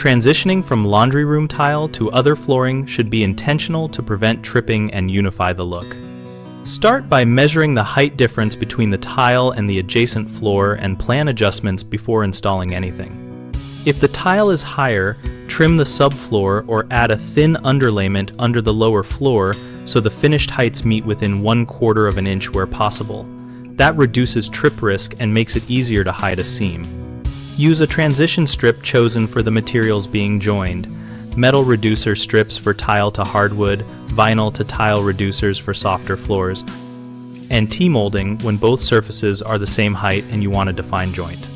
Transitioning from laundry room tile to other flooring should be intentional to prevent tripping and unify the look. Start by measuring the height difference between the tile and the adjacent floor and plan adjustments before installing anything. If the tile is higher, trim the subfloor or add a thin underlayment under the lower floor so the finished heights meet within 1/4 of an inch where possible. That reduces trip risk and makes it easier to hide a seam. Use a transition strip chosen for the materials being joined, metal reducer strips for tile to hardwood, vinyl to tile reducers for softer floors, and T-molding when both surfaces are the same height and you want a defined joint.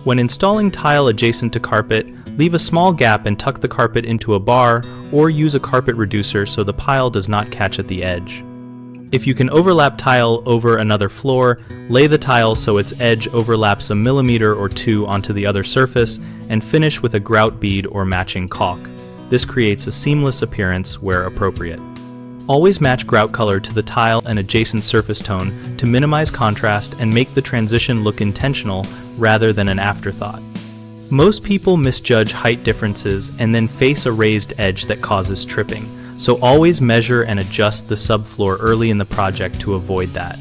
When installing tile adjacent to carpet, leave a small gap and tuck the carpet into a bar or use a carpet reducer so the pile does not catch at the edge. If you can overlap tile over another floor, lay the tile so its edge overlaps a millimeter or 2 onto the other surface and finish with a grout bead or matching caulk. This creates a seamless appearance where appropriate. Always match grout color to the tile and adjacent surface tone to minimize contrast and make the transition look intentional rather than an afterthought. Most people misjudge height differences and then face a raised edge that causes tripping, so always measure and adjust the subfloor early in the project to avoid that.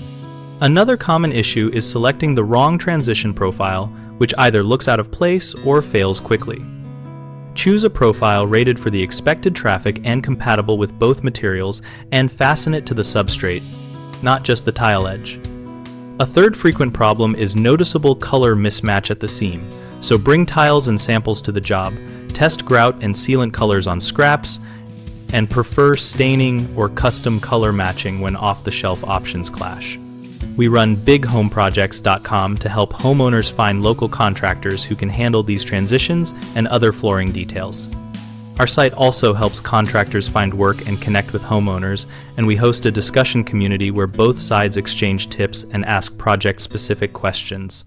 Another common issue is selecting the wrong transition profile, which either looks out of place or fails quickly. Choose a profile rated for the expected traffic and compatible with both materials and fasten it to the substrate, not just the tile edge. A third frequent problem is noticeable color mismatch at the seam, so bring tiles and samples to the job, test grout and sealant colors on scraps, and prefer staining or custom color matching when off-the-shelf options clash. We run bighomeprojects.com to help homeowners find local contractors who can handle these transitions and other flooring details. Our site also helps contractors find work and connect with homeowners, and we host a discussion community where both sides exchange tips and ask project-specific questions.